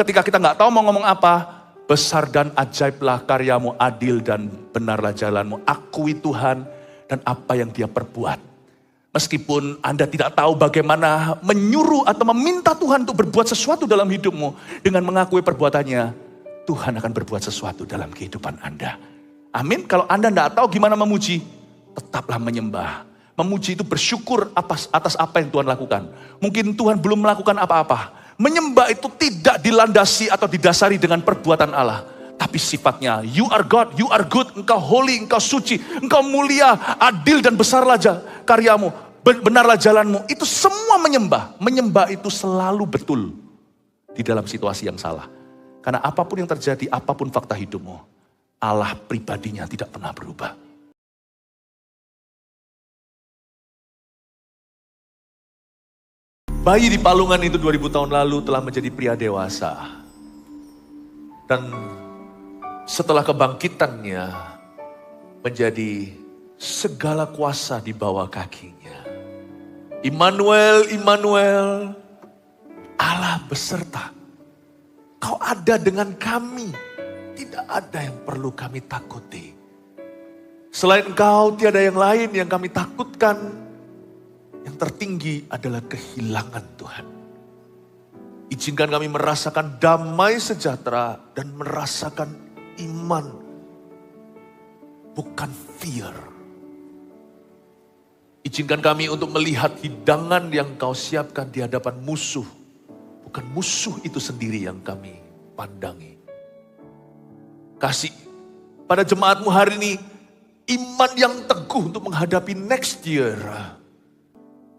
ketika kita nggak tahu mau ngomong apa, besar dan ajaiblah karyamu, adil dan benarlah jalanmu. Akui Tuhan dan apa yang Dia perbuat. Meskipun Anda tidak tahu bagaimana menyuruh atau meminta Tuhan untuk berbuat sesuatu dalam hidupmu, dengan mengakui perbuatannya, Tuhan akan berbuat sesuatu dalam kehidupan Anda. Amin. Kalau Anda tidak tahu gimana memuji, tetaplah menyembah. Memuji itu bersyukur atas apa yang Tuhan lakukan. Mungkin Tuhan belum melakukan apa-apa. Menyembah itu tidak dilandasi atau didasari dengan perbuatan Allah. Tapi sifatnya, you are God, you are good, engkau holy, engkau suci, engkau mulia, adil dan besarlah karyamu, benarlah jalanmu. Itu semua menyembah. Menyembah itu selalu betul di dalam situasi yang salah. Karena apapun yang terjadi, apapun fakta hidupmu, Allah pribadinya tidak pernah berubah. Bayi di palungan itu 2000 tahun lalu telah menjadi pria dewasa. Dan setelah kebangkitannya menjadi segala kuasa di bawah kakinya. Immanuel, Immanuel, Allah beserta. Kau ada dengan kami. Tidak ada yang perlu kami takuti. Selain Engkau, tiada yang lain yang kami takutkan. Yang tertinggi adalah kehilangan Tuhan. Izinkan kami merasakan damai sejahtera dan merasakan iman. Bukan fear. Izinkan kami untuk melihat hidangan yang Kau siapkan di hadapan musuh. Bukan musuh itu sendiri yang kami pandangi. Kasih pada jemaatmu hari ini iman yang teguh untuk menghadapi next year.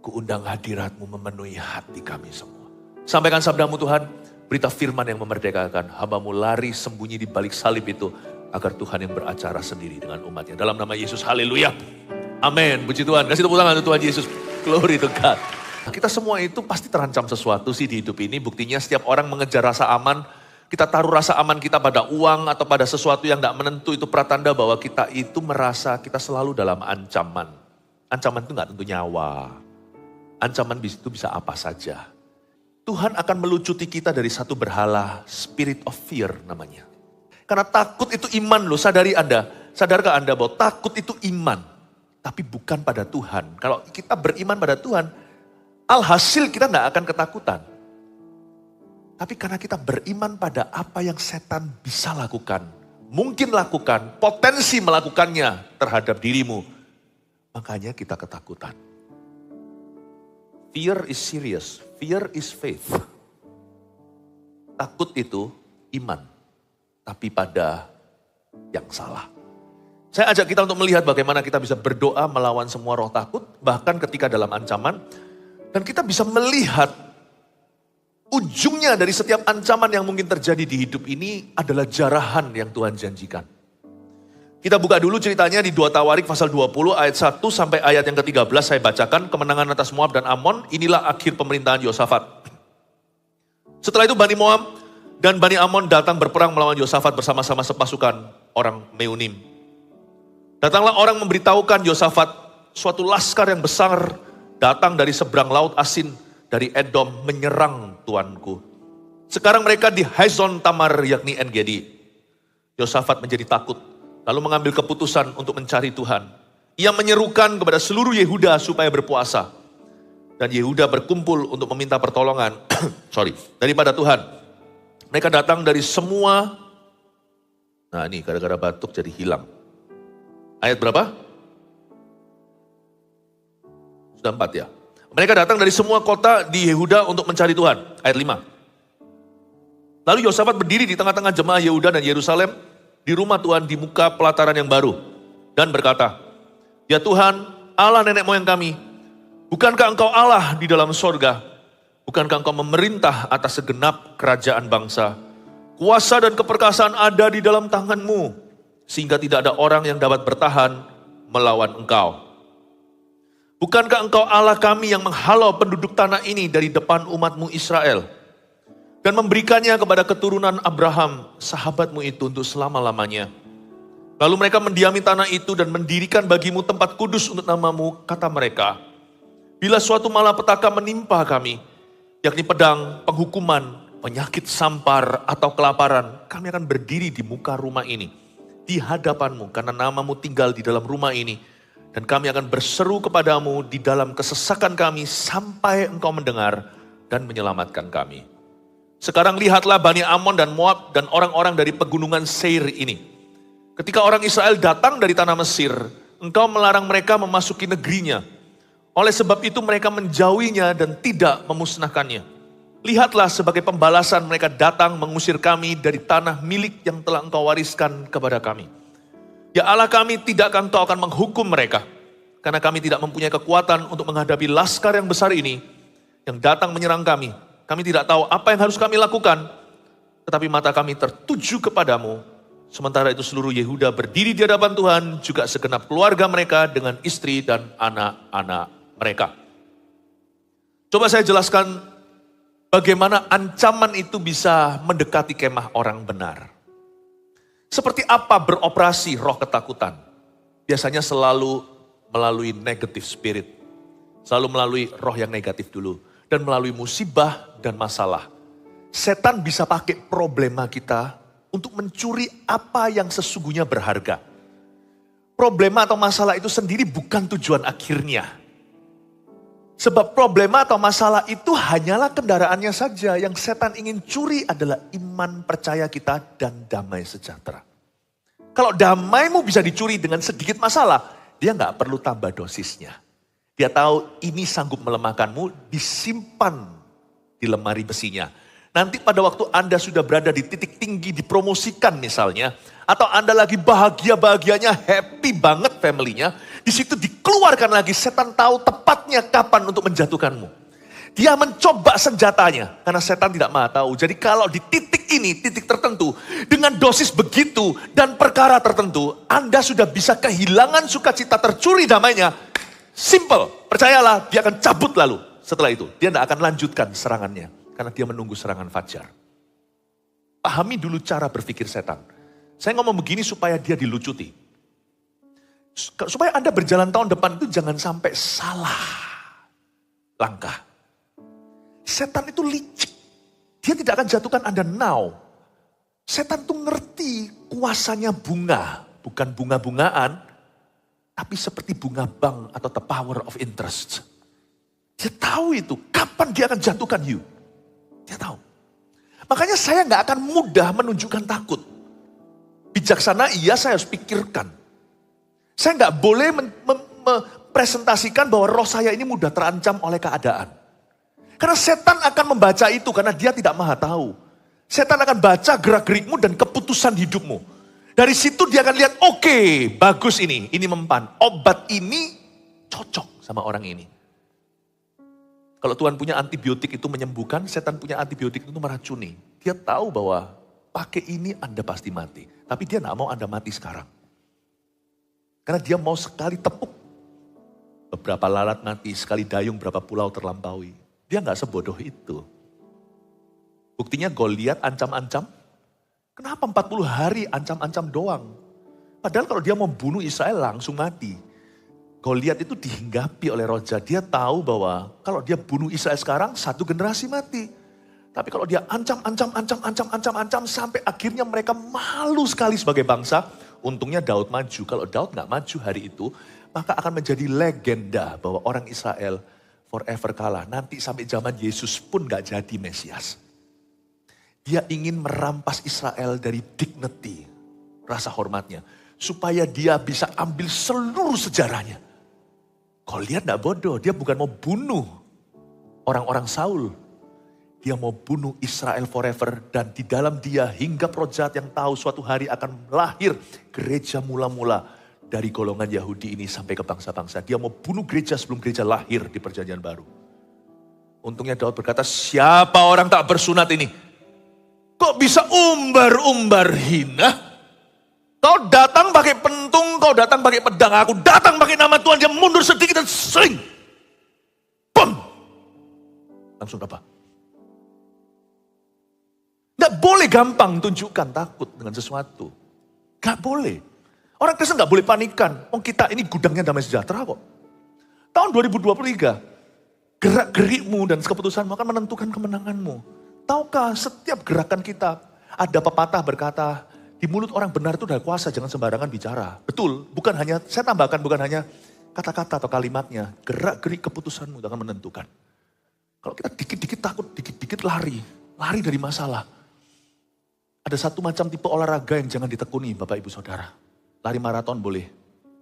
Kuundang hadiratmu memenuhi hati kami semua. Sampaikan sabdamu Tuhan, berita firman yang memerdekakan. Hamba-Mu lari sembunyi di balik salib itu, agar Tuhan yang beracara sendiri dengan umatnya. Dalam nama Yesus, haleluya. Amin, puji Tuhan. Kasih tepuk tangan untuk Tuhan Yesus. Glory to God. Kita semua itu pasti terancam sesuatu sih di hidup ini. Buktinya setiap orang mengejar rasa aman. Kita taruh rasa aman kita pada uang atau pada sesuatu yang tidak menentu. Itu pratanda bahwa kita itu merasa kita selalu dalam ancaman. Ancaman itu nggak tentu nyawa. Ancaman itu bisa apa saja. Tuhan akan melucuti kita dari satu berhala, spirit of fear namanya. Karena takut itu iman loh, sadari Anda. Sadarkah Anda bahwa takut itu iman. Tapi bukan pada Tuhan. Kalau kita beriman pada Tuhan, alhasil kita nggak akan ketakutan. Tapi karena kita beriman pada apa yang setan bisa lakukan, mungkin lakukan, potensi melakukannya terhadap dirimu, makanya kita ketakutan. Fear is serious, fear is faith. Takut itu iman, tapi pada yang salah. Saya ajak kita untuk melihat bagaimana kita bisa berdoa melawan semua roh takut, bahkan ketika dalam ancaman, dan kita bisa melihat ujungnya dari setiap ancaman yang mungkin terjadi di hidup ini adalah jarahan yang Tuhan janjikan. Kita buka dulu ceritanya di 2 Tawarik pasal 20 ayat 1 sampai ayat yang ke-13 saya bacakan. Kemenangan atas Moab dan Amon, inilah akhir pemerintahan Yosafat. Setelah itu Bani Moab dan Bani Amon datang berperang melawan Yosafat bersama-sama sepasukan orang Meunim. Datanglah orang memberitahukan Yosafat, suatu laskar yang besar datang dari seberang laut Asin, dari Edom menyerang tuanku. Sekarang mereka di Hazon Tamar yakni En-Gedi. Yosafat menjadi takut, lalu mengambil keputusan untuk mencari Tuhan. Ia menyerukan kepada seluruh Yehuda supaya berpuasa. Dan Yehuda berkumpul untuk meminta pertolongan daripada Tuhan. Mereka datang dari semua, nah ini gara-gara batuk jadi hilang. Ayat berapa? Sudah 4 ya. Mereka datang dari semua kota di Yehuda untuk mencari Tuhan. Ayat 5. Lalu Yosafat berdiri di tengah-tengah jemaah Yehuda dan Yerusalem di rumah Tuhan di muka pelataran yang baru. Dan berkata, ya Tuhan, Allah nenek moyang kami, bukankah Engkau Allah di dalam sorga? Bukankah Engkau memerintah atas segenap kerajaan bangsa? Kuasa dan keperkasaan ada di dalam tangan-Mu, sehingga tidak ada orang yang dapat bertahan melawan Engkau. Bukankah Engkau Allah kami yang menghalau penduduk tanah ini dari depan umat-Mu Israel? Dan memberikannya kepada keturunan Abraham, sahabat-Mu itu untuk selama-lamanya. Lalu mereka mendiami tanah itu dan mendirikan bagi-Mu tempat kudus untuk nama-Mu, kata mereka. Bila suatu malapetaka menimpa kami, yakni pedang, penghukuman, penyakit sampar, atau kelaparan, kami akan berdiri di muka rumah ini, di hadapanmu, karena namamu tinggal di dalam rumah ini. Dan kami akan berseru kepadamu di dalam kesesakan kami, sampai engkau mendengar dan menyelamatkan kami. Sekarang lihatlah Bani Amon dan Moab dan orang-orang dari pegunungan Seir ini. Ketika orang Israel datang dari tanah Mesir, engkau melarang mereka memasuki negerinya. Oleh sebab itu mereka menjauhinya dan tidak memusnahkannya. Lihatlah sebagai pembalasan mereka datang mengusir kami dari tanah milik yang telah engkau wariskan kepada kami. Ya Allah kami, tidakkah engkau akan menghukum mereka? Karena kami tidak mempunyai kekuatan untuk menghadapi laskar yang besar ini yang datang menyerang kami. Kami tidak tahu apa yang harus kami lakukan, tetapi mata kami tertuju kepadamu. Sementara itu seluruh Yehuda berdiri di hadapan Tuhan, juga segenap keluarga mereka dengan istri dan anak-anak mereka. Coba saya jelaskan bagaimana ancaman itu bisa mendekati kemah orang benar. Seperti apa beroperasi roh ketakutan? Biasanya selalu melalui negative spirit. Selalu melalui roh yang negatif dulu. Dan melalui musibah dan masalah. Setan bisa pakai problema kita untuk mencuri apa yang sesungguhnya berharga. Problema atau masalah itu sendiri bukan tujuan akhirnya. Sebab problema atau masalah itu hanyalah kendaraannya saja. Yang setan ingin curi adalah iman percaya kita dan damai sejahtera. Kalau damaimu bisa dicuri dengan sedikit masalah, dia nggak perlu tambah dosisnya. Dia tahu ini sanggup melemahkanmu, disimpan di lemari besinya. Nanti pada waktu Anda sudah berada di titik tinggi, dipromosikan misalnya, atau Anda lagi bahagia-bahagianya, happy banget family-nya, di situ dikeluarkan lagi, setan tahu tepatnya kapan untuk menjatuhkanmu. Dia mencoba senjatanya, karena setan tidak maha tahu. Jadi kalau di titik ini, titik tertentu, dengan dosis begitu dan perkara tertentu, Anda sudah bisa kehilangan sukacita, tercuri damainya. Simple, percayalah dia akan cabut lalu. Setelah itu, dia tidak akan lanjutkan serangannya. Karena dia menunggu serangan fajar. Pahami dulu cara berpikir setan. Saya ngomong begini supaya dia dilucuti. Supaya Anda berjalan tahun depan itu jangan sampai salah langkah. Setan itu licik. Dia tidak akan jatuhkan Anda now. Setan itu ngerti kuasanya bunga. Bukan bunga-bungaan. Tapi seperti bunga bank atau the power of interest. Dia tahu itu. Kapan dia akan jatuhkan you. Dia tahu. Makanya saya gak akan mudah menunjukkan takut. Bijaksana iya, saya harus pikirkan. Saya gak boleh mempresentasikan bahwa roh saya ini mudah terancam oleh keadaan. Karena setan akan membaca itu karena dia tidak maha tahu. Setan akan baca gerak-gerikmu dan keputusan hidupmu. Dari situ dia akan lihat, oke, bagus ini mempan. Obat ini cocok sama orang ini. Kalau Tuhan punya antibiotik itu menyembuhkan, setan punya antibiotik itu meracuni. Dia tahu bahwa pakai ini Anda pasti mati. Tapi dia gak mau Anda mati sekarang. Karena dia mau sekali tepuk. Beberapa lalat mati, sekali dayung berapa pulau terlampaui. Dia gak sebodoh itu. Buktinya Goliat ancam-ancam. Kenapa 40 hari ancam-ancam doang? Padahal kalau dia mau bunuh Israel langsung mati. Goliat itu dihinggapi oleh roh jahat. Dia tahu bahwa kalau dia bunuh Israel sekarang, satu generasi mati. Tapi kalau dia ancam sampai akhirnya mereka malu sekali sebagai bangsa. Untungnya Daud maju. Kalau Daud gak maju hari itu, maka akan menjadi legenda bahwa orang Israel forever kalah. Nanti sampai zaman Yesus pun gak jadi Mesias. Dia ingin merampas Israel dari dignity, rasa hormatnya. Supaya dia bisa ambil seluruh sejarahnya. Goliat gak bodoh, dia bukan mau bunuh orang-orang Saul. Dia mau bunuh Israel forever dan di dalam dia hingga roh jahat yang tahu suatu hari akan lahir gereja mula-mula dari golongan Yahudi ini sampai ke bangsa-bangsa. Dia mau bunuh gereja sebelum gereja lahir di perjanjian baru. Untungnya Daud berkata, siapa orang tak bersunat ini? Kok bisa umbar-umbar hina? Kau datang pakai pentung, kau datang pakai pedang. Aku datang pakai nama Tuhan, dia mundur sedikit dan sering. Bum! Langsung apa? Gak boleh gampang tunjukkan takut dengan sesuatu. Gak boleh. Orang Kristen gak boleh panikan. Oh kita ini gudangnya damai sejahtera kok. Tahun 2023, gerak-gerikmu dan keputusanmu akan menentukan kemenanganmu. Tahukah setiap gerakan kita, ada pepatah berkata, di mulut orang benar itu ada kuasa, jangan sembarangan bicara. Betul, bukan hanya, saya tambahkan bukan hanya kata-kata atau kalimatnya, gerak-gerik keputusanmu akan menentukan. Kalau kita dikit-dikit takut, dikit-dikit lari dari masalah. Ada satu macam tipe olahraga yang jangan ditekuni Bapak Ibu Saudara. Lari maraton boleh,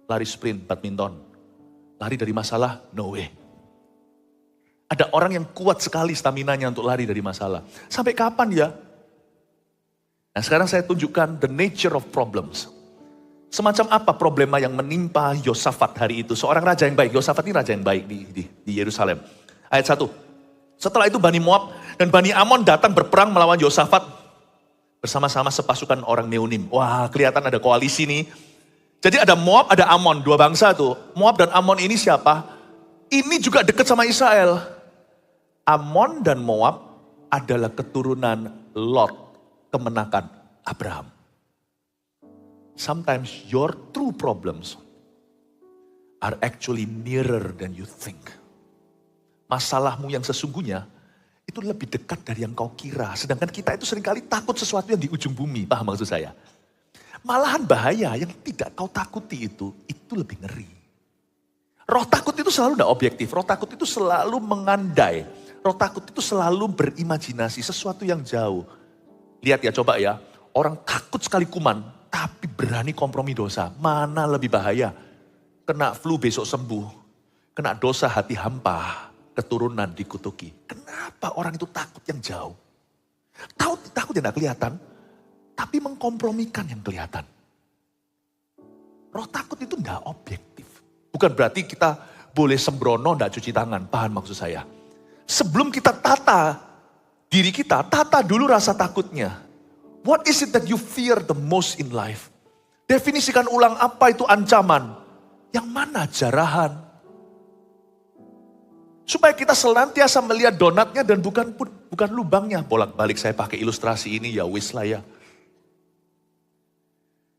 lari sprint, badminton. Lari dari masalah, no way. Ada orang yang kuat sekali staminanya untuk lari dari masalah. Sampai kapan ya? Nah sekarang saya tunjukkan the nature of problems. Semacam apa problema yang menimpa Yosafat hari itu. Seorang raja yang baik, Yosafat ini raja yang baik di Yerusalem. Ayat 1. Setelah itu Bani Moab dan Bani Amon datang berperang melawan Yosafat. Bersama-sama sepasukan orang Meunim. Wah kelihatan ada koalisi nih. Jadi ada Moab, ada Amon, dua bangsa tuh. Moab dan Amon ini siapa? Ini juga dekat sama Israel. Amon dan Moab adalah keturunan Lot, kemenakan Abraham. Sometimes your true problems are actually nearer than you think. Masalahmu yang sesungguhnya itu lebih dekat dari yang kau kira. Sedangkan kita itu seringkali takut sesuatu yang di ujung bumi, paham maksud saya? Malahan bahaya yang tidak kau takuti itu lebih ngeri. Roh takut itu selalu tidak objektif, roh takut itu selalu mengandai. Roh takut itu selalu berimajinasi sesuatu yang jauh. Lihat ya, coba ya. Orang takut sekali kuman, tapi berani kompromi dosa. Mana lebih bahaya? Kena flu besok sembuh. Kena dosa hati hampa, keturunan dikutuki. Kenapa orang itu takut yang jauh? Takut yang tidak kelihatan, tapi mengkompromikan yang kelihatan. Roh takut itu tidak objektif. Bukan berarti kita boleh sembrono, tidak cuci tangan. Paham maksud saya? Sebelum kita tata diri kita, tata dulu rasa takutnya. What is it that you fear the most in life? Definisikan ulang apa itu ancaman. Yang mana jarahan? Supaya kita senantiasa melihat donatnya dan bukan lubangnya. Bolak-balik saya pakai ilustrasi ini ya wis lah ya.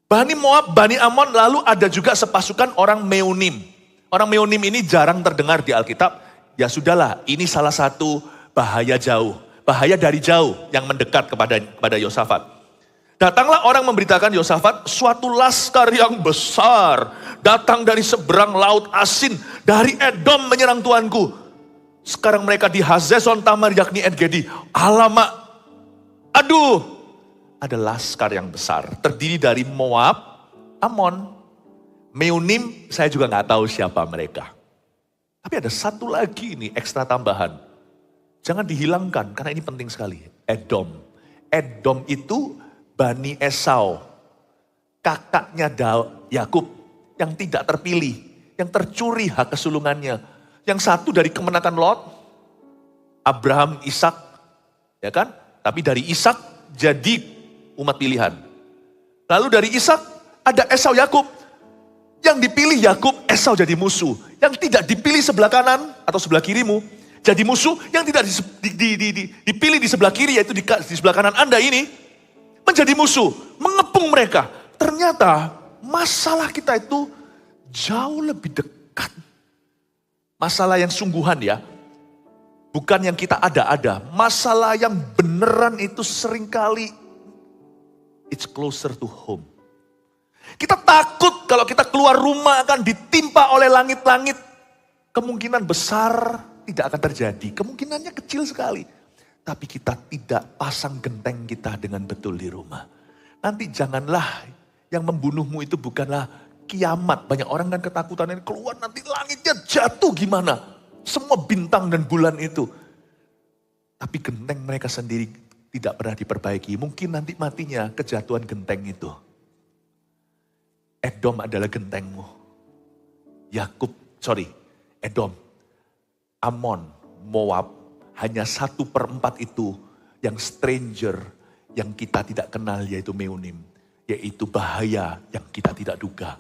Bani Moab, Bani Amon, lalu ada juga sepasukan orang Meunim. Orang Meunim ini jarang terdengar di Alkitab. Ya sudahlah, ini salah satu bahaya jauh. Bahaya dari jauh yang mendekat kepada Yosafat. Datanglah orang memberitakan Yosafat, suatu laskar yang besar datang dari seberang laut Asin, dari Edom menyerang tuanku. Sekarang mereka di Hazezon Tamar yakni En-Gedi. Alamak, aduh, ada laskar yang besar. Terdiri dari Moab, Amon, Meunim, saya juga nggak tahu siapa mereka. Tapi ada satu lagi nih ekstra tambahan. Jangan dihilangkan karena ini penting sekali. Edom. Edom itu Bani Esau. Kakaknya Yakub yang tidak terpilih. Yang tercuri hak kesulungannya. Yang satu dari kemenakan Lot. Abraham, Ishak. Ya kan? Tapi dari Ishak jadi umat pilihan. Lalu dari Ishak ada Esau Yakub. Yang dipilih Yakub, Esau jadi musuh. Yang tidak dipilih sebelah kanan atau sebelah kirimu, jadi musuh. Yang tidak dipilih di sebelah kiri, yaitu di sebelah kanan Anda ini, menjadi musuh. Mengepung mereka. Ternyata masalah kita itu jauh lebih dekat. Masalah yang sungguhan ya. Bukan yang kita ada-ada. Masalah yang beneran itu seringkali it's closer to home. Kita takut kalau kita keluar rumah akan ditimpa oleh langit-langit. Kemungkinan besar tidak akan terjadi. Kemungkinannya kecil sekali. Tapi kita tidak pasang genteng kita dengan betul di rumah. Nanti janganlah yang membunuhmu itu bukanlah kiamat. Banyak orang kan ketakutan ini keluar nanti langitnya jatuh gimana. Semua bintang dan bulan itu. Tapi genteng mereka sendiri tidak pernah diperbaiki. Mungkin nanti matinya kejatuhan genteng itu. Edom adalah gentengmu. Edom, Amon, Moab, hanya 1/4 itu yang stranger, yang kita tidak kenal yaitu Meunim. Yaitu bahaya yang kita tidak duga.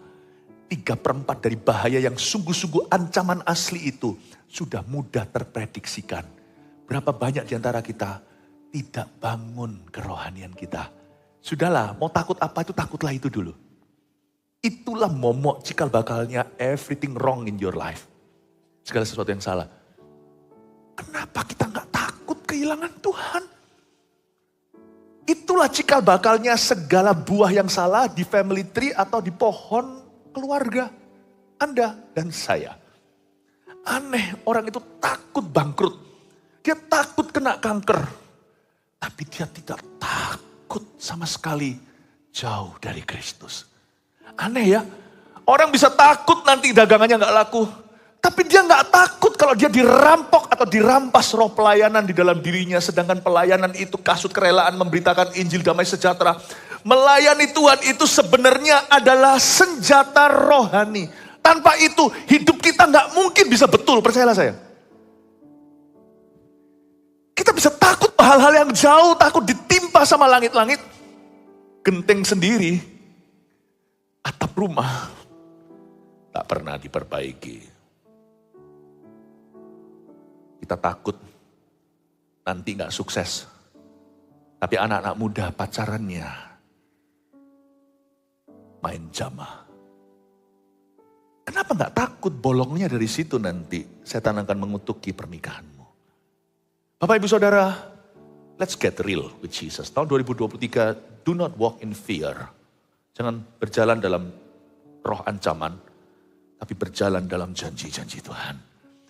3/4 dari bahaya yang sungguh-sungguh ancaman asli itu sudah mudah terprediksikan. Berapa banyak di antara kita tidak bangun kerohanian kita. Sudahlah, mau takut apa itu takutlah itu dulu. Itulah momok cikal bakalnya everything wrong in your life. Segala sesuatu yang salah. Kenapa kita nggak takut kehilangan Tuhan? Itulah cikal bakalnya segala buah yang salah di family tree atau di pohon keluarga Anda dan saya. Aneh, orang itu takut bangkrut. Dia takut kena kanker. Tapi dia tidak takut sama sekali jauh dari Kristus. Aneh ya, orang bisa takut nanti dagangannya gak laku. Tapi dia gak takut kalau dia dirampok atau dirampas roh pelayanan di dalam dirinya. Sedangkan pelayanan itu kasut kerelaan memberitakan Injil damai sejahtera. Melayani Tuhan itu sebenarnya adalah senjata rohani. Tanpa itu hidup kita gak mungkin bisa betul, percayalah saya. Kita bisa takut hal-hal yang jauh, takut ditimpa sama langit-langit. Genteng sendiri, atap rumah, tak pernah diperbaiki. Kita takut nanti gak sukses. Tapi anak-anak muda pacarannya main jamaah. Kenapa gak takut bolongnya dari situ nanti setan akan mengutuki pernikahanmu. Bapak ibu saudara, let's get real with Jesus. Tahun 2023, do not walk in fear. Jangan berjalan dalam roh ancaman, tapi berjalan dalam janji-janji Tuhan.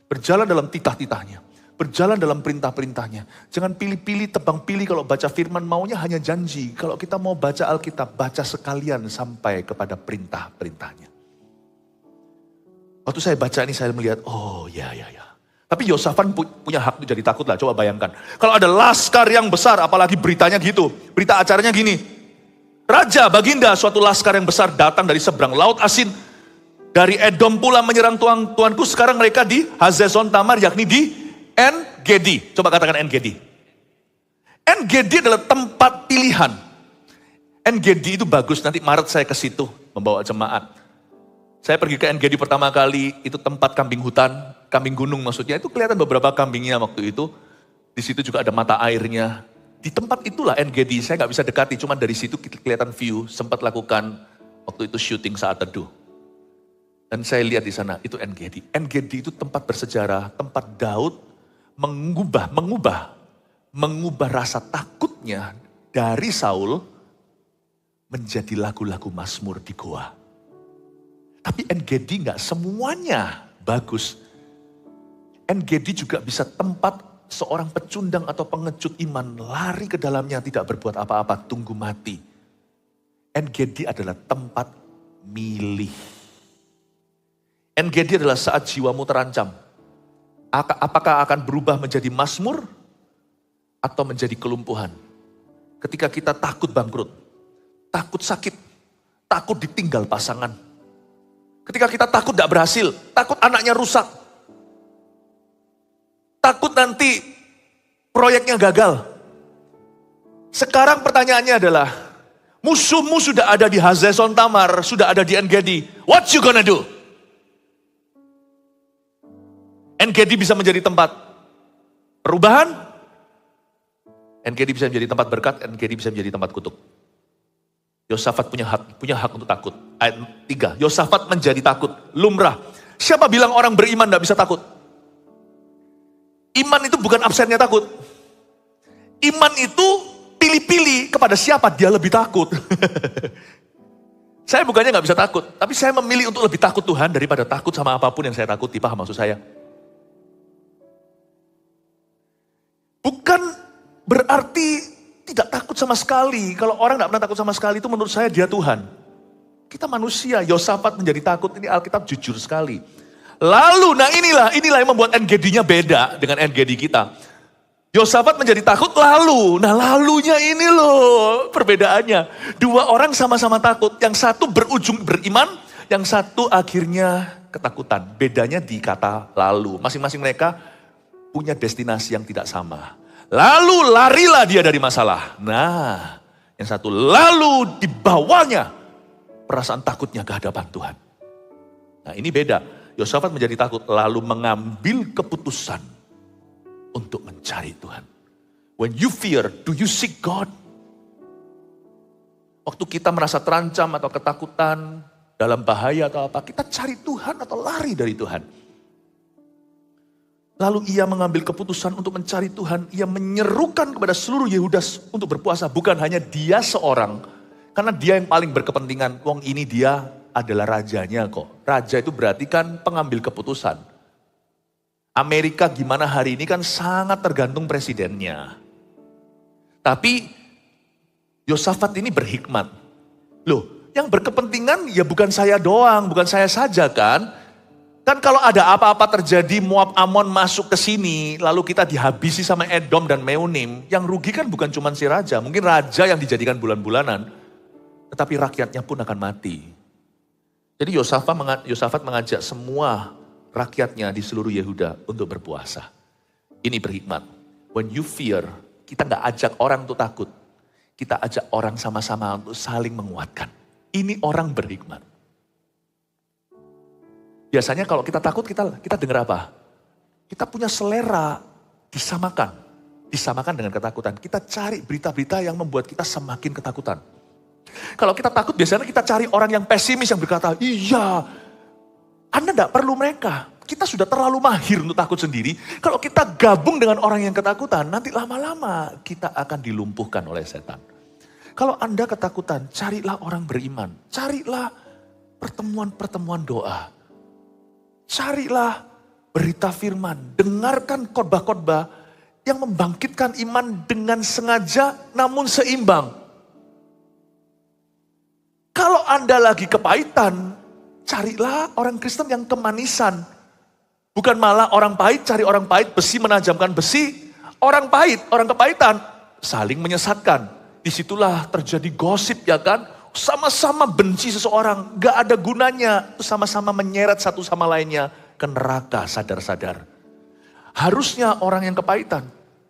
Berjalan dalam titah-titahnya. Berjalan dalam perintah-perintahnya. Jangan pilih-pilih, tebang pilih kalau baca firman maunya hanya janji. Kalau kita mau baca Alkitab, baca sekalian sampai kepada perintah-perintahnya. Waktu saya baca ini saya melihat, oh ya. Tapi Yosafat punya hak jadi takut lah, coba bayangkan. Kalau ada laskar yang besar, apalagi beritanya gitu. Berita acaranya gini. Raja Baginda suatu laskar yang besar datang dari seberang laut asin. Dari Edom pula menyerang tuanku, sekarang mereka di Hazezon Tamar, yakni di En-Gedi. Coba katakan En-Gedi. En-Gedi adalah tempat pilihan. En-Gedi itu bagus, nanti Maret saya ke situ membawa jemaat. Saya pergi ke En-Gedi pertama kali, itu tempat kambing hutan, kambing gunung maksudnya. Itu kelihatan beberapa kambingnya waktu itu. Di situ juga ada mata airnya. Di tempat itulah En-Gedi, saya gak bisa dekati, cuma dari situ kelihatan view. Sempat lakukan waktu itu syuting saat teduh. Dan saya lihat di sana, itu En-Gedi. En-Gedi itu tempat bersejarah, tempat Daud mengubah rasa takutnya dari Saul menjadi lagu-lagu Mazmur di goa. Tapi En-Gedi gak semuanya bagus. En-Gedi juga bisa tempat seorang pecundang atau pengecut iman lari ke dalamnya tidak berbuat apa-apa, tunggu mati. En-Gedi adalah tempat milih. En-Gedi adalah saat jiwamu terancam. Apakah akan berubah menjadi mazmur atau menjadi kelumpuhan? Ketika kita takut bangkrut, takut sakit, takut ditinggal pasangan. Ketika kita takut tidak berhasil, takut anaknya rusak. Takut nanti proyeknya gagal. Sekarang pertanyaannya adalah, musuhmu sudah ada di Hazezon Tamar, sudah ada di En-Gedi. What you gonna do? En-Gedi bisa menjadi tempat perubahan. En-Gedi bisa menjadi tempat berkat. En-Gedi bisa menjadi tempat kutuk. Yosafat punya hak untuk takut. Ayat 3, Yosafat menjadi takut. Lumrah. Siapa bilang orang beriman tidak bisa takut? Iman itu bukan absennya takut. Iman itu pilih-pilih kepada siapa dia lebih takut. Saya bukannya nggak bisa takut, tapi saya memilih untuk lebih takut Tuhan daripada takut sama apapun yang saya takuti. Paham maksud saya? Bukan berarti tidak takut sama sekali. Kalau orang tidak pernah takut sama sekali itu menurut saya dia Tuhan. Kita manusia, Yosafat menjadi takut. Ini Alkitab jujur sekali. Lalu, inilah yang membuat En-Gedi-nya beda dengan En-Gedi kita. Yosafat menjadi takut lalunya ini loh perbedaannya. Dua orang sama-sama takut. Yang satu berujung beriman, yang satu akhirnya ketakutan. Bedanya di kata lalu. Masing-masing mereka punya destinasi yang tidak sama. Lalu larilah dia dari masalah. Nah, yang satu lalu dibawanya perasaan takutnya ke hadapan Tuhan. Nah ini beda. Yosafat menjadi takut lalu mengambil keputusan untuk mencari Tuhan. When you fear, do you seek God? Waktu kita merasa terancam atau ketakutan, dalam bahaya atau apa, kita cari Tuhan atau lari dari Tuhan. Lalu ia mengambil keputusan untuk mencari Tuhan. Ia menyerukan kepada seluruh Yehuda untuk berpuasa. Bukan hanya dia seorang. Karena dia yang paling berkepentingan. Wong ini dia adalah rajanya kok. Raja itu berarti kan pengambil keputusan. Amerika gimana hari ini kan sangat tergantung presidennya. Tapi Yosafat ini berhikmat. Loh, yang berkepentingan ya bukan saya doang, bukan saya saja kan. Kan kalau ada apa-apa terjadi, Moab Amon masuk ke sini, lalu kita dihabisi sama Edom dan Meunim, yang rugi kan bukan cuma si raja, mungkin raja yang dijadikan bulan-bulanan, tetapi rakyatnya pun akan mati. Jadi Yosafat mengajak semua rakyatnya di seluruh Yehuda untuk berpuasa. Ini berhikmat. When you fear, kita gak ajak orang untuk takut. Kita ajak orang sama-sama untuk saling menguatkan. Ini orang berhikmat. Biasanya kalau kita takut, kita dengar apa? Kita punya selera disamakan. Disamakan dengan ketakutan. Kita cari berita-berita yang membuat kita semakin ketakutan. Kalau kita takut, biasanya kita cari orang yang pesimis yang berkata, iya, Anda tidak perlu mereka. Kita sudah terlalu mahir untuk takut sendiri. Kalau kita gabung dengan orang yang ketakutan, nanti lama-lama kita akan dilumpuhkan oleh setan. Kalau Anda ketakutan, carilah orang beriman. Carilah pertemuan-pertemuan doa. Carilah berita firman. Dengarkan khotbah-khotbah yang membangkitkan iman dengan sengaja namun seimbang. Kalau Anda lagi kepahitan, carilah orang Kristen yang kemanisan. Bukan malah orang pahit, cari orang pahit, besi menajamkan besi. Orang pahit, orang kepahitan, saling menyesatkan. Disitulah terjadi gosip ya kan. Sama-sama benci seseorang, gak ada gunanya. Sama-sama menyeret satu sama lainnya ke neraka sadar-sadar. Harusnya orang yang kepahitan,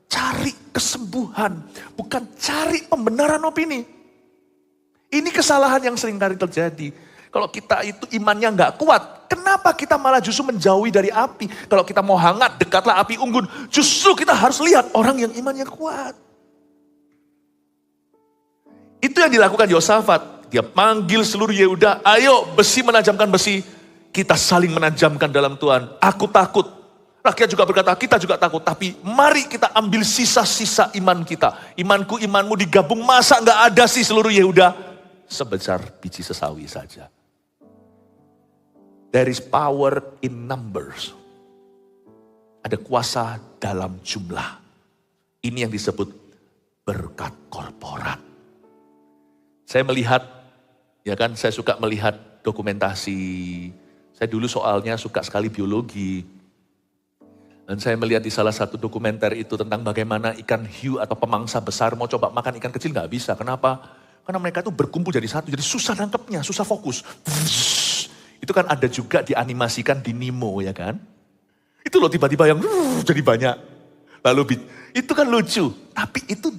cari kesembuhan. Bukan cari pembenaran opini. Ini kesalahan yang sering kali terjadi. Kalau kita itu imannya gak kuat, kenapa kita malah justru menjauhi dari api? Kalau kita mau hangat, dekatlah api unggun. Justru kita harus lihat orang yang imannya kuat. Itu yang dilakukan Yosafat. Dia panggil seluruh Yehuda, ayo besi menajamkan besi. Kita saling menajamkan dalam Tuhan. Aku takut. Rakyat juga berkata, kita juga takut. Tapi mari kita ambil sisa-sisa iman kita. Imanku, imanmu digabung, masa gak ada sih seluruh Yehuda? Sebesar biji sesawi saja. There is power in numbers. Ada kuasa dalam jumlah. Ini yang disebut berkat korporat. Saya melihat, ya kan, saya suka melihat dokumentasi. Saya dulu soalnya suka sekali biologi. Dan saya melihat di salah satu dokumenter itu tentang bagaimana ikan hiu atau pemangsa besar mau coba makan ikan kecil gak bisa. Kenapa? Karena mereka itu berkumpul jadi satu, jadi susah nangkepnya, susah fokus. Itu kan ada juga dianimasikan di Nemo ya kan. Itu loh tiba-tiba yang jadi banyak. Lalu itu kan lucu, tapi itu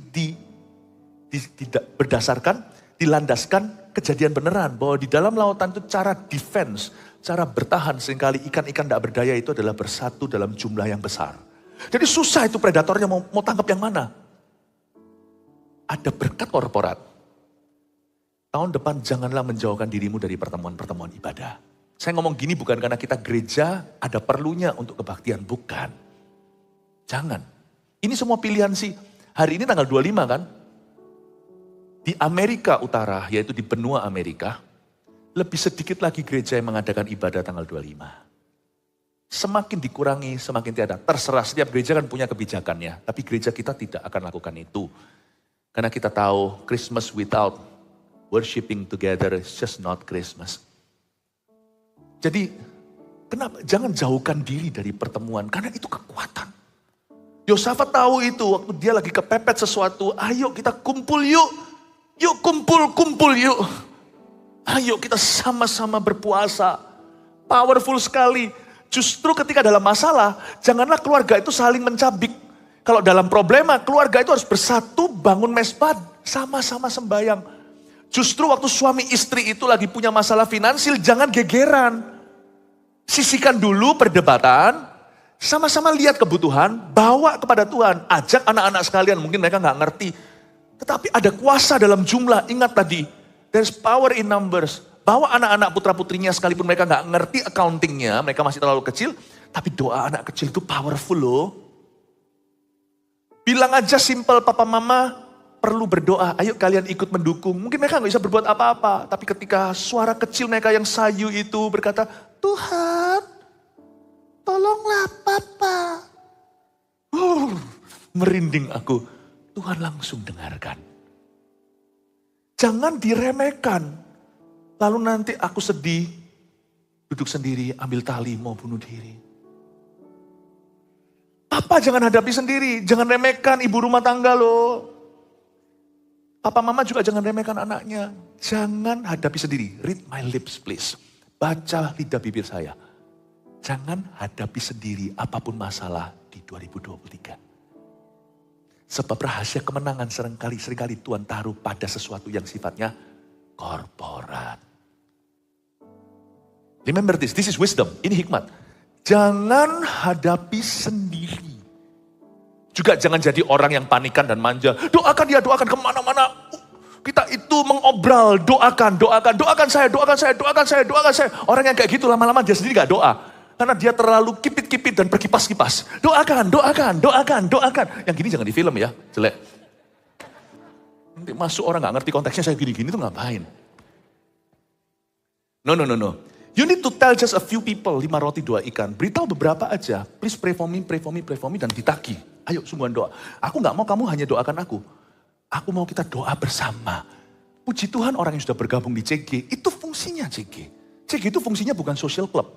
berdasarkan dilandaskan kejadian beneran. Bahwa di dalam lautan itu cara defense, cara bertahan. Seringkali ikan-ikan tidak berdaya itu adalah bersatu dalam jumlah yang besar. Jadi susah itu predatornya mau tangkap yang mana. Ada berkat korporat. Tahun depan janganlah menjauhkan dirimu dari pertemuan-pertemuan ibadah. Saya ngomong gini bukan karena kita gereja ada perlunya untuk kebaktian. Bukan. Jangan. Ini semua pilihan sih. Hari ini tanggal 25 kan. Di Amerika Utara, yaitu di benua Amerika, lebih sedikit lagi gereja yang mengadakan ibadah tanggal 25. Semakin dikurangi, semakin tiada. Terserah, setiap gereja kan punya kebijakannya. Tapi gereja kita tidak akan lakukan itu. Karena kita tahu Christmas without worshiping together is just not Christmas. Jadi, kenapa? Jangan jauhkan diri dari pertemuan, karena itu kekuatan. Yosafat tahu itu, waktu dia lagi kepepet sesuatu, ayo kita kumpul yuk. Yuk kumpul yuk. Ayo kita sama-sama berpuasa. Powerful sekali. Justru ketika dalam masalah, janganlah keluarga itu saling mencabik. Kalau dalam problema, keluarga itu harus bersatu bangun mesbah, sama-sama sembahyang. Justru waktu suami istri itu lagi punya masalah finansial, jangan gegeran. Sisihkan dulu perdebatan, sama-sama lihat kebutuhan, bawa kepada Tuhan. Ajak anak-anak sekalian, mungkin mereka gak ngerti. Tetapi ada kuasa dalam jumlah, ingat tadi. There's power in numbers. Bawa anak-anak putra-putrinya sekalipun mereka gak ngerti accountingnya, mereka masih terlalu kecil. Tapi doa anak kecil itu powerful loh. Bilang aja simple, papa mama perlu berdoa. Ayo kalian ikut mendukung. Mungkin mereka gak bisa berbuat apa-apa. Tapi ketika suara kecil mereka yang sayu itu berkata, Tuhan, tolonglah papa. Merinding aku. Tuhan langsung dengarkan. Jangan diremehkan. Lalu nanti aku sedih. Duduk sendiri, ambil tali, mau bunuh diri. Papa jangan hadapi sendiri, jangan remehkan ibu rumah tangga loh. Papa mama juga jangan remehkan anaknya. Jangan hadapi sendiri, read my lips please. Baca lidah bibir saya. Jangan hadapi sendiri apapun masalah di 2023. Sebab rahasia kemenangan seringkali Tuhan taruh pada sesuatu yang sifatnya korporat. Remember this is wisdom, ini hikmat. Jangan hadapi sendiri. Juga jangan jadi orang yang panikan dan manja. Doakan dia, doakan kemana-mana. Kita itu mengobral, doakan saya. Orang yang kayak gitu lama-lama dia sendiri gak doa. Karena dia terlalu kipit-kipit dan berkipas-kipas. Doakan. Yang gini jangan di film ya, jelek. Nanti masuk orang gak ngerti konteksnya saya gini-gini tuh ngapain. No. You need to tell just a few people, 5 roti 2 ikan. Beritahu beberapa aja. Please pray for me, dan ditagih. Ayo sungguhan doa. Aku gak mau kamu hanya doakan aku. Aku mau kita doa bersama. Puji Tuhan orang yang sudah bergabung di CG, itu fungsinya CG. CG itu fungsinya bukan social club.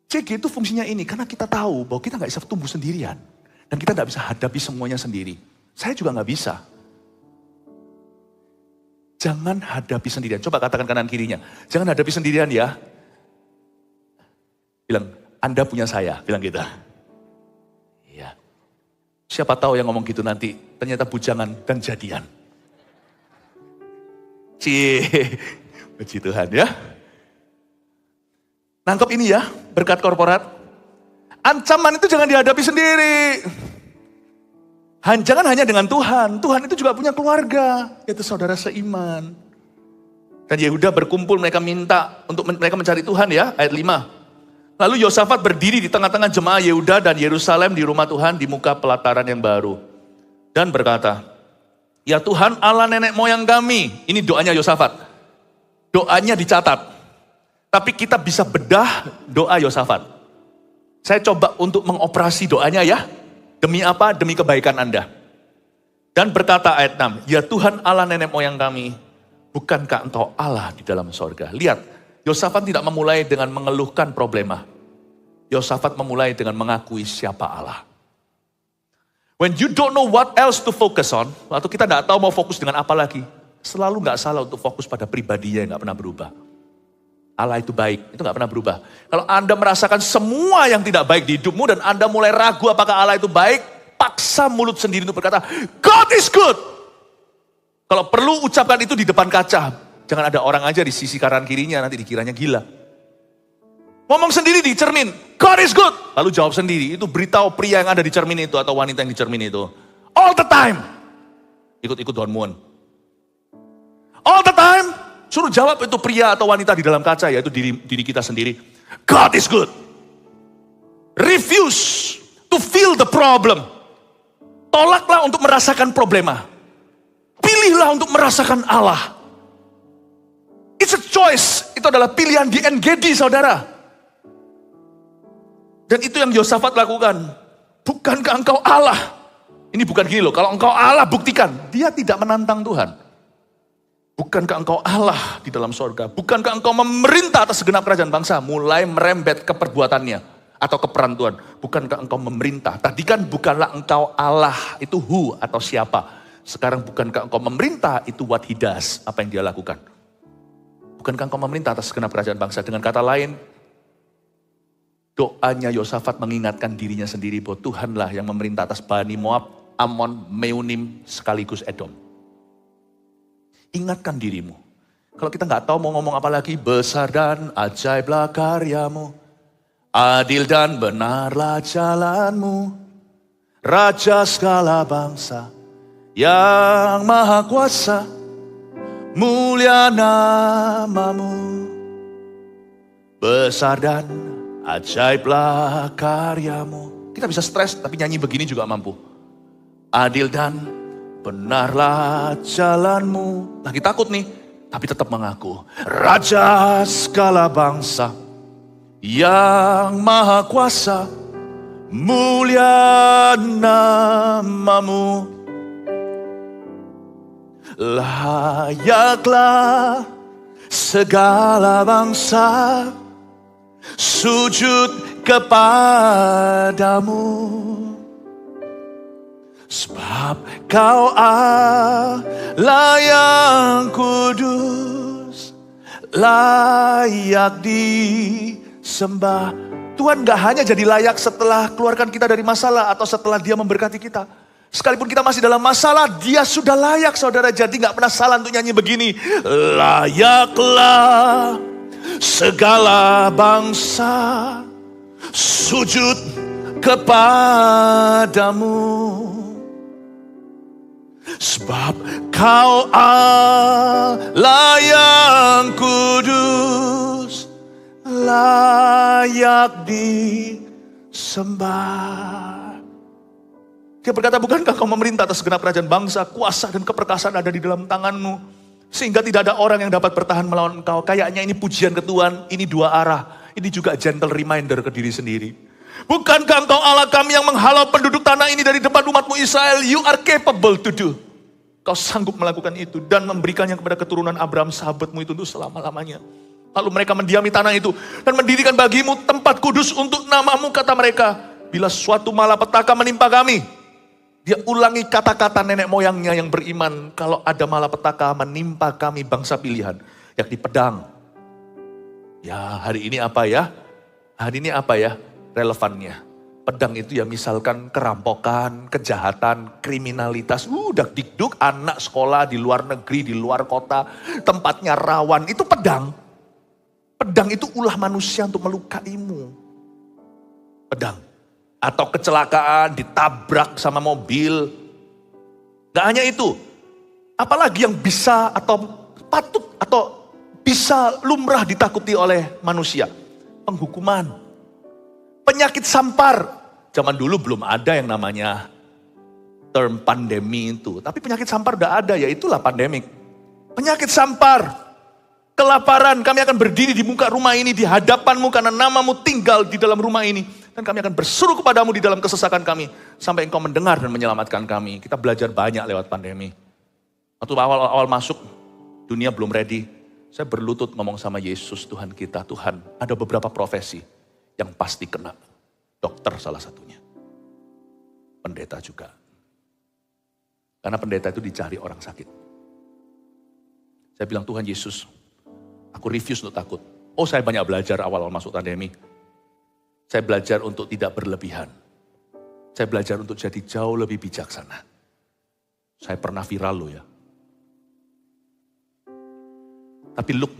CG itu fungsinya ini, karena kita tahu bahwa kita gak bisa tumbuh sendirian. Dan kita gak bisa hadapi semuanya sendiri. Saya juga gak bisa. Jangan hadapi sendirian. Coba katakan kanan kirinya. Jangan hadapi sendirian ya. Bilang, Anda punya saya. Bilang gitu. Iya. Siapa tahu yang ngomong gitu nanti. Ternyata bujangan dan jadian. Puji Tuhan ya. Nangkep ini ya. Berkat korporat. Ancaman itu jangan dihadapi sendiri. Jangan hanya dengan Tuhan. Tuhan itu juga punya keluarga. Yaitu saudara seiman. Dan Yehuda berkumpul, mereka minta untuk mereka mencari Tuhan ya. Ayat 5. Lalu Yosafat berdiri di tengah-tengah jemaah Yehuda dan Yerusalem di rumah Tuhan di muka pelataran yang baru. Dan berkata, ya Tuhan Allah nenek moyang kami. Ini doanya Yosafat. Doanya dicatat. Tapi kita bisa bedah doa Yosafat. Saya coba untuk mengoperasi doanya ya. Demi apa? Demi kebaikan Anda. Dan berkata ayat 6, ya Tuhan Allah nenek moyang kami, bukankah engkau Allah di dalam sorga? Lihat, Yosafat tidak memulai dengan mengeluhkan problema. Yosafat memulai dengan mengakui siapa Allah. When you don't know what else to focus on, atau kita tidak tahu mau fokus dengan apa lagi, selalu gak salah untuk fokus pada pribadinya yang gak pernah berubah. Allah itu baik, itu gak pernah berubah. Kalau Anda merasakan semua yang tidak baik di hidupmu dan Anda mulai ragu apakah Allah itu baik, paksa mulut sendiri untuk berkata, God is good. Kalau perlu ucapkan itu di depan kaca. Jangan ada orang aja di sisi kanan kirinya, nanti dikiranya gila. Ngomong sendiri di cermin, God is good. Lalu jawab sendiri, itu beritahu pria yang ada di cermin itu atau wanita yang di cermin itu. All the time. Ikut-ikut Don Moon. All the time. Suruh jawab itu pria atau wanita di dalam kaca, yaitu diri kita sendiri. God is good. Refuse to feel the problem. Tolaklah untuk merasakan problema. Pilihlah untuk merasakan Allah. It's a choice. Itu adalah pilihan di NGD saudara. Dan itu yang Yosafat lakukan. Bukankah engkau Allah? Ini bukan gini loh, kalau engkau Allah buktikan. Dia tidak menantang Tuhan. Bukankah engkau Allah di dalam sorga? Bukankah engkau memerintah atas segenap kerajaan bangsa? Mulai merembet ke perbuatannya atau ke peran Tuhan. Bukankah engkau memerintah? Tadi kan bukanlah engkau Allah, itu who atau siapa. Sekarang bukankah engkau memerintah, itu what he does, apa yang dia lakukan. Bukankah engkau memerintah atas segenap kerajaan bangsa? Dengan kata lain, doanya Yosafat mengingatkan dirinya sendiri bahwa Tuhanlah yang memerintah atas Bani Moab, Ammon, Meunim, sekaligus Edom. Ingatkan dirimu. Kalau kita nggak tahu mau ngomong apa lagi, besar dan ajaiblah karyamu, adil dan benarlah jalanmu, Raja segala bangsa yang maha kuasa, mulia namamu. Besar dan ajaiblah karyamu. Kita bisa stres, tapi nyanyi begini juga mampu. Adil dan benarlah jalanmu. Lagi takut nih, tapi tetap mengaku. Raja segala bangsa, yang maha kuasa, mulia namamu. Layaklah segala bangsa sujud kepadamu. Sebab kau Allah yang kudus, layak disembah. Tuhan gak hanya jadi layak setelah keluarkan kita dari masalah atau setelah Dia memberkati kita. Sekalipun kita masih dalam masalah, Dia sudah layak, saudara. Jadi gak pernah salah untuk nyanyi begini. Layaklah segala bangsa sujud kepadamu. Sebab kau Allah yang kudus, layak disembah. Dia berkata, bukankah kau memerintah atas segenap kerajaan bangsa, kuasa dan keperkasaan ada di dalam tanganmu, sehingga tidak ada orang yang dapat bertahan melawan engkau. Kayaknya ini pujian ke Tuhan, ini dua arah. Ini juga gentle reminder ke diri sendiri. Bukankah engkau Allah kami yang menghalau penduduk tanah ini dari depan umatmu Israel? You are capable to do. Kau sanggup melakukan itu dan memberikannya kepada keturunan Abraham sahabatmu itu untuk selama-lamanya. Lalu mereka mendiami tanah itu dan mendirikan bagimu tempat kudus untuk namamu, kata mereka. Bila suatu malapetaka menimpa kami, dia ulangi kata-kata nenek moyangnya yang beriman. Kalau ada malapetaka menimpa kami bangsa pilihan, yakni pedang. Ya, hari ini apa ya? Hari ini apa ya relevannya? Pedang itu ya misalkan kerampokan, kejahatan, kriminalitas. Dak-dikduk, anak sekolah di luar negeri, di luar kota, tempatnya rawan. Itu pedang. Pedang itu ulah manusia untuk melukaimu. Pedang. Atau kecelakaan, ditabrak sama mobil. Gak hanya itu. Apalagi yang bisa atau patut atau bisa lumrah ditakuti oleh manusia. Penghukuman. Penyakit sampar. Zaman dulu belum ada yang namanya term pandemi itu. Tapi penyakit sampar udah ada, ya itulah pandemik. Penyakit sampar. Kelaparan, kami akan berdiri di muka rumah ini, di hadapanmu karena namamu tinggal di dalam rumah ini. Dan kami akan berseru kepadamu di dalam kesesakan kami. Sampai engkau mendengar dan menyelamatkan kami. Kita belajar banyak lewat pandemi. Waktu awal-awal masuk, dunia belum ready. Saya berlutut ngomong sama Yesus, Tuhan kita. Tuhan, ada beberapa profesi yang pasti kena. Dokter salah satunya. Pendeta juga. Karena pendeta itu dicari orang sakit. Saya bilang, Tuhan Yesus, aku refuse untuk takut. Oh, saya banyak belajar awal-awal masuk pandemi. Saya belajar untuk tidak berlebihan. Saya belajar untuk jadi jauh lebih bijaksana. Saya pernah viral loh ya. Tapi look,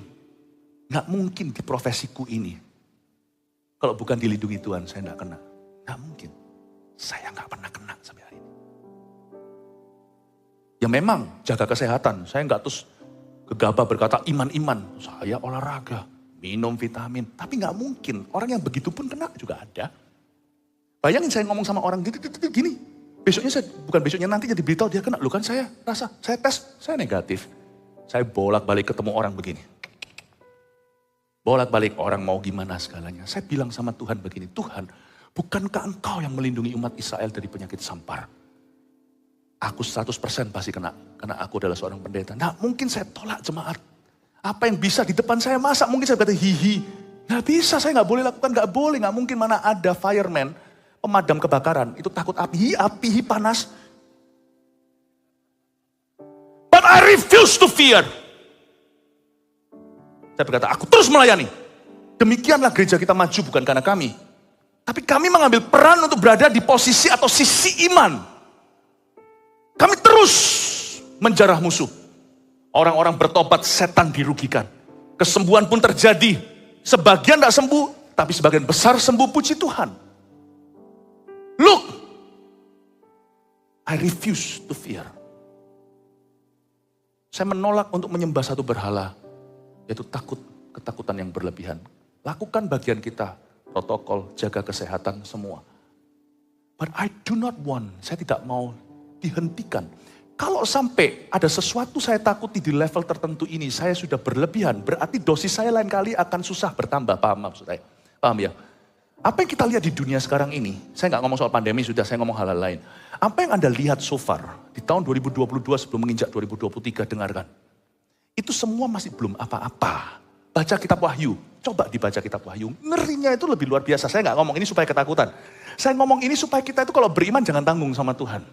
gak mungkin di profesiku ini, kalau bukan dilindungi Tuhan, saya gak kena. Gak mungkin. Saya gak pernah kena sampai hari ini. Ya memang, jaga kesehatan. Saya gak terus gegabah berkata iman-iman. Saya olahraga, minum vitamin. Tapi gak mungkin, orang yang begitu pun kena juga ada. Bayangin saya ngomong sama orang gini. Besoknya saya, bukan besoknya, nanti jadi beritahu dia kena. Loh kan saya rasa, saya tes, saya negatif. Saya bolak-balik ketemu orang begini. Bolak-balik orang mau gimana segalanya. Saya bilang sama Tuhan begini, Tuhan, bukankah engkau yang melindungi umat Israel dari penyakit sampar? Aku 100% pasti kena, karena aku adalah seorang pendeta. Nah mungkin saya tolak jemaat. Apa yang bisa di depan saya, masa mungkin saya berkata hihi. Gak bisa, saya gak boleh lakukan, gak boleh. Gak mungkin, mana ada fireman, pemadam kebakaran, itu takut api panas. But I refuse to fear. Saya berkata, aku terus melayani. Demikianlah gereja kita maju, bukan karena kami. Tapi kami mengambil peran untuk berada di posisi atau sisi iman. Kami terus menjarah musuh. Orang-orang bertobat, setan dirugikan. Kesembuhan pun terjadi. Sebagian tidak sembuh, tapi sebagian besar sembuh, puji Tuhan. Look, I refuse to fear. Saya menolak untuk menyembah satu berhala. Yaitu ketakutan yang berlebihan. Lakukan bagian kita. protokol, jaga kesehatan semua. But I do not want, saya tidak mau dihentikan. Kalau sampai ada sesuatu saya takuti di level tertentu ini, saya sudah berlebihan, berarti dosis saya lain kali akan susah bertambah, paham maksud saya? Paham ya? Apa yang kita lihat di dunia sekarang ini, saya nggak ngomong soal pandemi, sudah saya ngomong hal-hal lain. Apa yang Anda lihat so far, di tahun 2022 sebelum menginjak 2023, dengarkan. Itu semua masih belum apa-apa. Baca kitab Wahyu, coba dibaca kitab Wahyu. Ngerinya itu lebih luar biasa. Saya nggak ngomong ini supaya ketakutan. Saya ngomong ini supaya kita itu kalau beriman jangan tanggung sama Tuhan.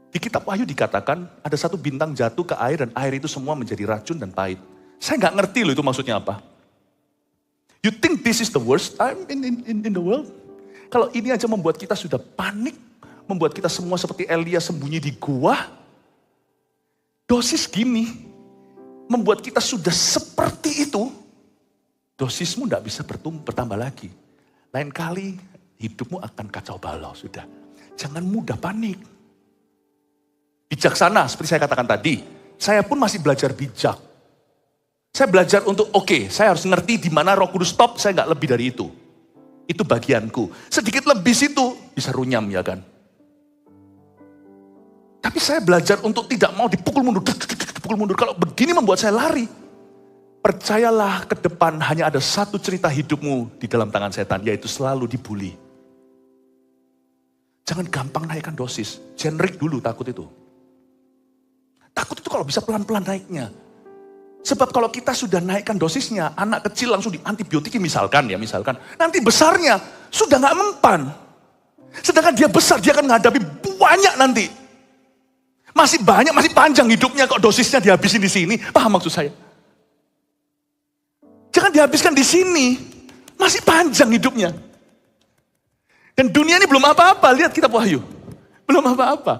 Di kitab Wahyu dikatakan ada satu bintang jatuh ke air dan air itu semua menjadi racun dan pahit. Saya nggak ngerti loh itu maksudnya apa. You think this is the worst time in the world? Kalau ini aja membuat kita sudah panik, membuat kita semua seperti Elia sembunyi di gua. Dosis gini membuat kita sudah seperti itu, dosismu tidak bisa bertambah lagi. Lain kali hidupmu akan kacau balau sudah. Jangan mudah panik. Bijaksana seperti saya katakan tadi. Saya pun masih belajar bijak. Saya belajar untuk saya harus ngerti di mana Roh Kudus stop, saya nggak lebih dari itu. Itu bagianku. Sedikit lebih situ bisa runyam ya kan. Tapi saya belajar untuk tidak mau dipukul mundur. Kalau begini membuat saya lari. Percayalah ke depan hanya ada satu cerita hidupmu di dalam tangan setan, yaitu selalu dibully. Jangan gampang naikkan dosis. Generik dulu takut itu. Takut itu kalau bisa pelan-pelan naiknya. Sebab kalau kita sudah naikkan dosisnya, anak kecil langsung diantibiotikin misalkan. Nanti besarnya sudah gak mempan. Sedangkan dia besar, dia akan menghadapi banyak nanti. Masih banyak, masih panjang hidupnya kok dosisnya dihabisin di sini. Paham maksud saya? Jangan dihabiskan di sini. Masih panjang hidupnya. Dan dunia ini belum apa-apa. Lihat kitab Wahyu. Belum apa-apa.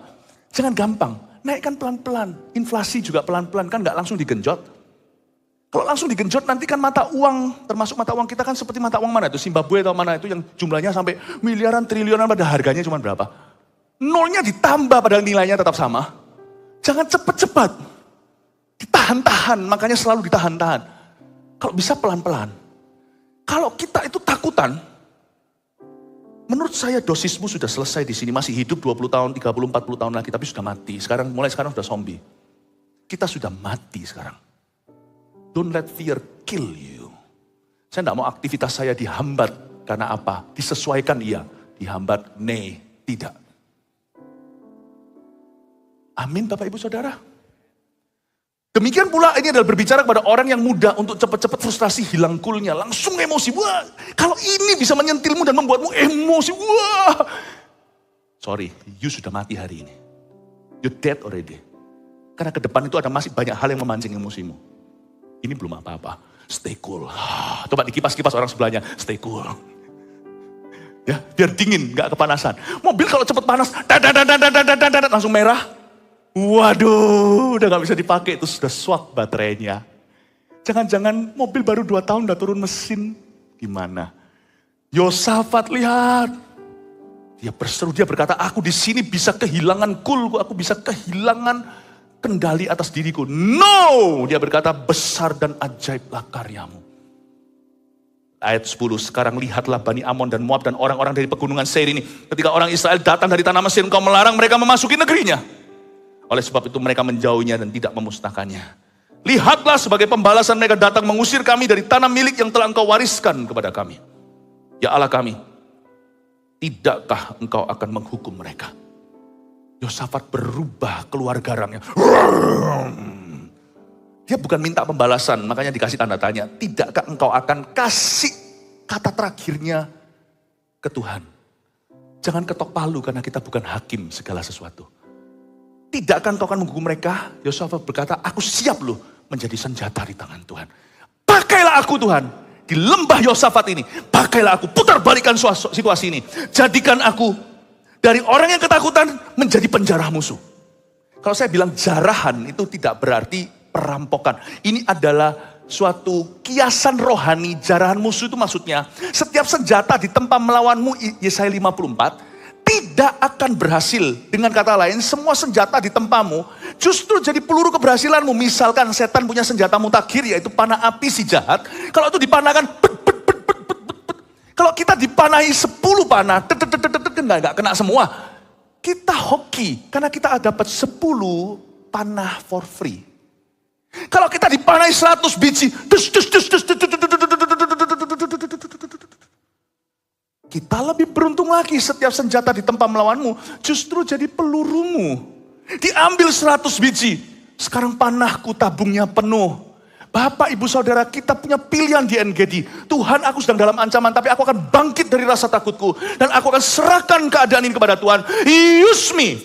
Jangan gampang. Naikkan pelan-pelan. Inflasi juga pelan-pelan. Kan gak langsung digenjot. Kalau langsung digenjot nanti kan mata uang. Termasuk mata uang kita kan seperti mata uang mana itu. Zimbabwe atau mana itu yang jumlahnya sampai miliaran, triliunan pada harganya cuma berapa. Nolnya ditambah padahal nilainya tetap sama. Jangan cepat-cepat. Ditahan-tahan, makanya selalu ditahan-tahan. Kalau bisa pelan-pelan. Kalau kita itu takutan, menurut saya dosismu sudah selesai di sini. Masih hidup 20 tahun, 30, 40 tahun lagi, tapi sudah mati. Mulai sekarang sudah zombie. Kita sudah mati sekarang. Don't let fear kill you. Saya tidak mau aktivitas saya dihambat. Karena apa? Disesuaikan iya. Dihambat, tidak. Amin Bapak Ibu Saudara. Demikian pula ini adalah berbicara kepada orang yang mudah untuk cepat-cepat frustrasi hilang coolnya. Langsung emosi. Wah, kalau ini bisa menyentilmu dan membuatmu emosi. Wah. Sorry, you sudah mati hari ini. You're dead already. Karena ke depan itu ada masih banyak hal yang memancing emosimu. Ini belum apa-apa. Stay cool. Coba dikipas-kipas orang sebelahnya. Stay cool. Ya, biar dingin, gak kepanasan. Mobil kalau cepat panas, langsung merah. Waduh, udah gak bisa dipakai, itu sudah swak baterainya. Jangan-jangan mobil baru 2 tahun udah turun mesin. Gimana? Yosafat lihat. Dia berseru, dia berkata, aku di sini bisa kehilangan coolku, aku bisa kehilangan kendali atas diriku. No! Dia berkata, besar dan ajaiblah karyamu. Ayat 10, sekarang lihatlah Bani Amon dan Moab dan orang-orang dari pegunungan Seir ini. Ketika orang Israel datang dari tanah Mesir, engkau melarang mereka memasuki negerinya. Oleh sebab itu mereka menjauhinya dan tidak memusnahkannya. Lihatlah sebagai pembalasan mereka datang mengusir kami dari tanah milik yang telah engkau wariskan kepada kami. Ya Allah kami, tidakkah engkau akan menghukum mereka? Yosafat berubah keluar garangnya. Dia bukan minta pembalasan, makanya dikasih tanda tanya. Tidakkah engkau akan kasih kata terakhirnya ke Tuhan? Jangan ketok palu karena kita bukan hakim segala sesuatu. Tidakkah engkau akan menghukum mereka? Yosafat berkata, aku siap loh menjadi senjata di tangan Tuhan. Pakailah aku Tuhan. Di lembah Yosafat ini, pakailah aku. Putar balikan situasi ini. Jadikan aku dari orang yang ketakutan menjadi penjarah musuh. Kalau saya bilang jarahan itu tidak berarti perampokan. Ini adalah suatu kiasan rohani. Jarahan musuh itu maksudnya setiap senjata ditempa melawanmu, Yesaya 54, tidak akan berhasil. Dengan kata lain, semua senjata ditempamu justru jadi peluru keberhasilanmu. Misalkan setan punya senjata mutakhir, yaitu panah api si jahat. Kalau itu dipanahkan, Kalau kita dipanahi 10 panah, nggak kena semua. Kita hoki, karena kita dapat 10 panah for free. Kalau kita dipanahi 100 biji, kita lebih beruntung lagi. Setiap senjata ditempa melawanmu, justru jadi pelurumu. Diambil 100 biji, sekarang panahku tabungnya penuh. Bapak, ibu, saudara, kita punya pilihan di NGD. Tuhan, aku sedang dalam ancaman, tapi aku akan bangkit dari rasa takutku. Dan aku akan serahkan keadaan ini kepada Tuhan. Use me.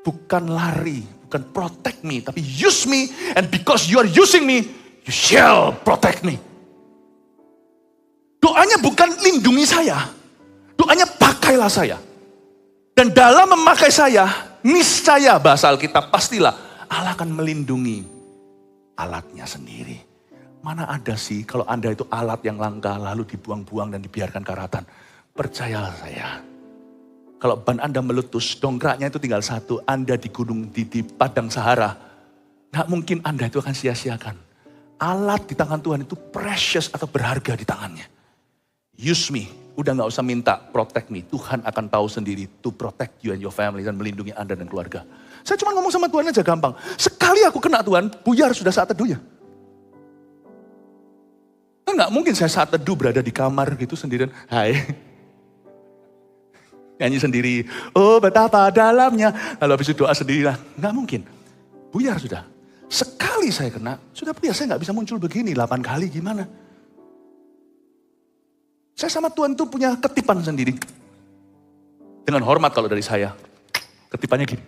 Bukan lari, bukan protect me, tapi use me. And because you are using me, you shall protect me. Doanya bukan lindungi saya. Doanya pakailah saya. Dan dalam memakai saya, niscaya bahasa Alkitab, pastilah Allah akan melindungi alatnya sendiri. Mana ada sih kalau Anda itu alat yang langka lalu dibuang-buang dan dibiarkan karatan. Percayalah saya. Kalau ban Anda meletus, dongkraknya itu tinggal satu. Anda di gunung, di padang Sahara. Nggak mungkin Anda itu akan sia-siakan. Alat di tangan Tuhan itu precious atau berharga di tangannya. Use me. Udah nggak usah minta protect me. Tuhan akan tahu sendiri to protect you and your family dan melindungi Anda dan keluarga. Saya cuma ngomong sama Tuhan aja gampang. Sekali aku kena Tuhan, buyar sudah saat teduhnya. Kan nggak mungkin saya saat teduh berada di kamar gitu sendirian. Hai. Nyanyi sendiri. Oh betapa dalamnya. Lalu habis itu doa sendirilah. Nggak mungkin. Buyar sudah. Sekali saya kena, sudah buyar. Saya nggak bisa muncul begini 8 kali gimana. Saya sama Tuhan tuh punya ketipan sendiri. Dengan hormat kalau dari saya. Ketipannya gini.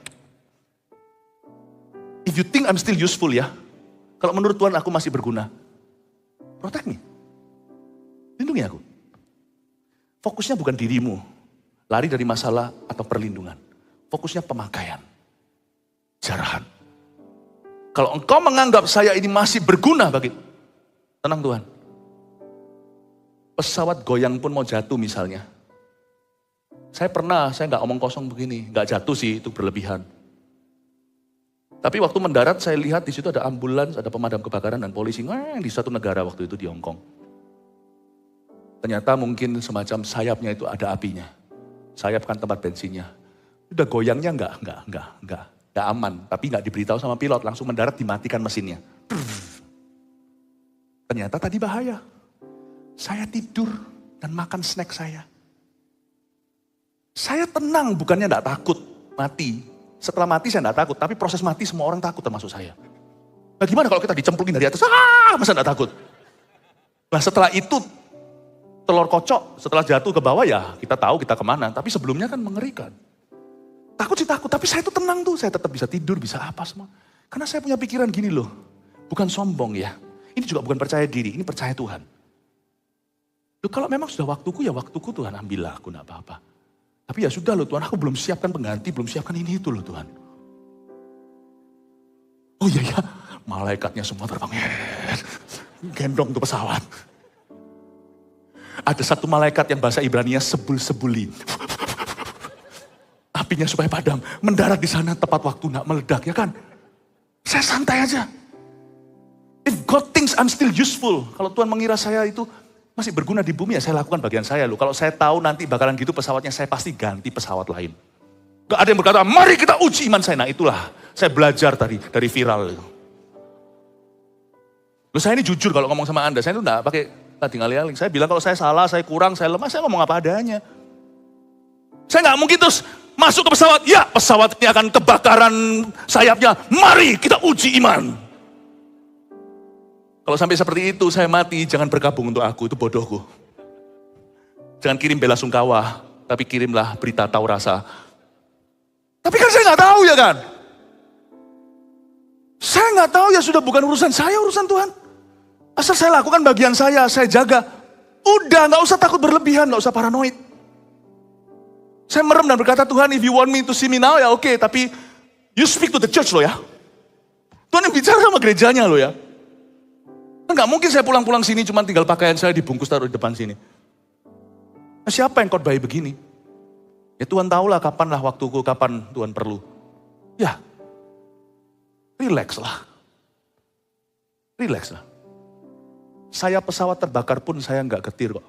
If you think I'm still useful ya. Kalau menurut Tuhan aku masih berguna. Protect me. Lindungi aku. Fokusnya bukan dirimu. Lari dari masalah atau perlindungan. Fokusnya pemakaian. Jarahan. Kalau engkau menganggap saya ini masih berguna bagi. Tenang Tuhan. Pesawat goyang pun mau jatuh misalnya. Saya nggak omong kosong begini. Nggak jatuh sih, itu berlebihan. Tapi waktu mendarat saya lihat di situ ada ambulans, ada pemadam kebakaran dan polisi di satu negara waktu itu di Hong Kong. Ternyata mungkin semacam sayapnya itu ada apinya. Sayap kan tempat bensinnya. Udah goyangnya nggak aman, tapi nggak diberitahu sama pilot, langsung mendarat dimatikan mesinnya. Ternyata tadi bahaya. Saya tidur dan makan snack saya. Saya tenang, bukannya nggak takut mati. Setelah mati saya enggak takut, tapi proses mati semua orang takut termasuk saya. Nah gimana kalau kita dicemplungin dari atas, masa enggak takut? Nah setelah itu, telur kocok, setelah jatuh ke bawah ya kita tahu kita kemana. Tapi sebelumnya kan mengerikan. Takut sih takut, tapi saya itu tenang tuh, saya tetap bisa tidur, bisa apa semua. Karena saya punya pikiran gini loh, bukan sombong ya. Ini juga bukan percaya diri, ini percaya Tuhan. Loh kalau memang sudah waktuku, ya waktuku Tuhan ambillah, aku enggak apa-apa. Tapi ya sudah loh Tuhan, aku belum siapkan pengganti, belum siapkan ini itu loh Tuhan. Oh iya ya, malaikatnya semua terbang. Gendong tuh pesawat. Ada satu malaikat yang bahasa Ibraninya sebul-sebuli. Apinya supaya padam. Mendarat di sana tepat waktu, nggak meledak ya kan. Saya santai aja. If God thinks I'm still useful. Kalau Tuhan mengira saya itu masih berguna di bumi ya saya lakukan bagian saya loh. Kalau saya tahu nanti bakalan gitu pesawatnya saya pasti ganti pesawat lain. Gak ada yang berkata mari kita uji iman saya. Nah itulah saya belajar tadi dari viral itu. Loh saya ini jujur kalau ngomong sama Anda. Saya itu gak pakai tadi ngalih-alih. Saya bilang kalau saya salah, saya kurang, saya lemah, saya ngomong apa adanya. Saya gak mungkin terus masuk ke pesawat. Ya pesawat ini akan kebakaran sayapnya. Mari kita uji iman. Kalau sampai seperti itu saya mati, jangan bergabung untuk aku, itu bodohku. Jangan kirim bela sungkawa, tapi kirimlah berita tahu rasa. Tapi kan saya nggak tahu ya kan. Saya nggak tahu ya sudah bukan urusan saya, urusan Tuhan. Asal saya lakukan bagian saya jaga. Udah nggak usah takut berlebihan, nggak usah paranoid. Saya merem dan berkata Tuhan, if you want me to see me now ya oke, tapi you speak to the church loh ya. Tuhan yang bicara sama gerejanya loh ya. Enggak mungkin saya pulang-pulang sini cuma tinggal pakaian saya dibungkus taruh di depan sini. Nah, siapa yang khotbah begini? Ya Tuhan tahulah kapan lah waktuku, kapan Tuhan perlu. Ya, relax lah. Relax lah. Saya pesawat terbakar pun saya enggak getir kok.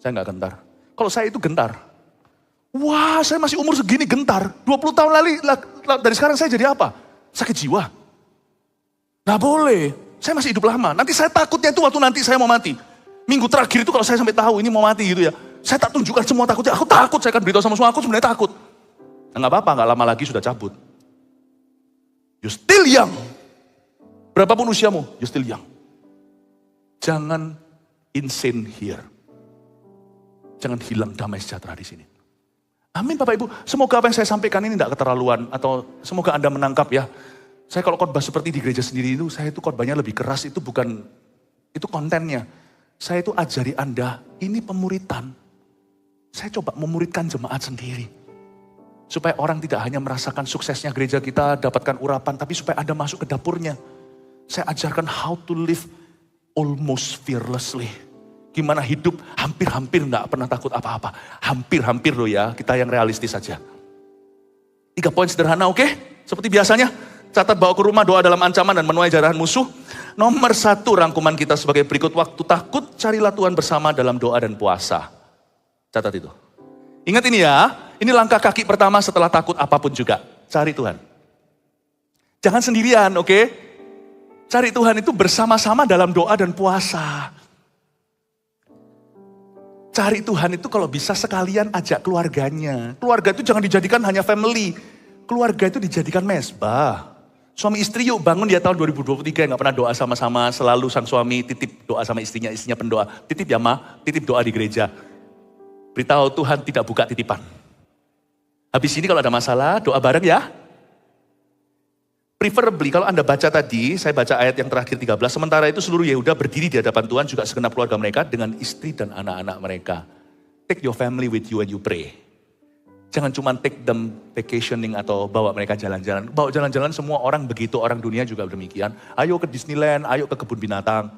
Saya nggak gentar. Kalau saya itu gentar. Wah, saya masih umur segini gentar. 20 tahun lalu, dari sekarang saya jadi apa? Sakit jiwa. Nggak boleh. Saya masih hidup lama. Nanti saya takutnya itu waktu nanti saya mau mati. Minggu terakhir itu kalau saya sampai tahu ini mau mati gitu ya. Saya tak tunjukkan semua takutnya. Aku takut, saya akan beritahu sama semua aku sebenarnya takut. Nah, nggak apa-apa, nggak lama lagi sudah cabut. You still young. Berapapun usiamu, you still young. Jangan insane here. Jangan hilang damai sejahtera di sini. Amin Bapak Ibu. Semoga apa yang saya sampaikan ini tidak keterlaluan. Atau semoga Anda menangkap ya. Saya kalau khotbah seperti di gereja sendiri itu, saya itu khotbahnya lebih keras. Itu bukan, itu kontennya. Saya itu ajari Anda, ini pemuritan. Saya coba memuridkan jemaat sendiri. Supaya orang tidak hanya merasakan suksesnya gereja kita, dapatkan urapan. Tapi supaya Anda masuk ke dapurnya. Saya ajarkan how to live almost fearlessly. Gimana hidup hampir-hampir gak pernah takut apa-apa. Hampir-hampir loh ya, kita yang realistis saja. 3 poin sederhana, oke? Seperti biasanya, catat bawa ke rumah doa dalam ancaman dan menuai jarahan musuh. Nomor 1 rangkuman kita sebagai berikut. Waktu takut, carilah Tuhan bersama dalam doa dan puasa. Catat itu. Ingat ini ya, ini langkah kaki pertama setelah takut apapun juga. Cari Tuhan. Jangan sendirian, oke? Cari Tuhan itu bersama-sama dalam doa dan puasa. Cari Tuhan itu kalau bisa sekalian ajak keluarganya. Keluarga itu jangan dijadikan hanya family. Keluarga itu dijadikan mesbah. Suami istri yuk bangun dia tahun 2023 gak pernah doa sama-sama. Selalu sang suami titip doa sama istrinya, istrinya pendoa. Titip ya ma, titip doa di gereja. Beritahu Tuhan tidak buka titipan. Habis ini kalau ada masalah doa bareng ya. Preferably kalau Anda baca tadi, saya baca ayat yang terakhir 13. Sementara itu seluruh Yehuda berdiri di hadapan Tuhan juga segenap keluarga mereka dengan istri dan anak-anak mereka. Take your family with you and you pray. Jangan cuma take them vacationing atau bawa mereka jalan-jalan. Bawa jalan-jalan semua orang begitu, orang dunia juga demikian. Ayo ke Disneyland, ayo ke kebun binatang.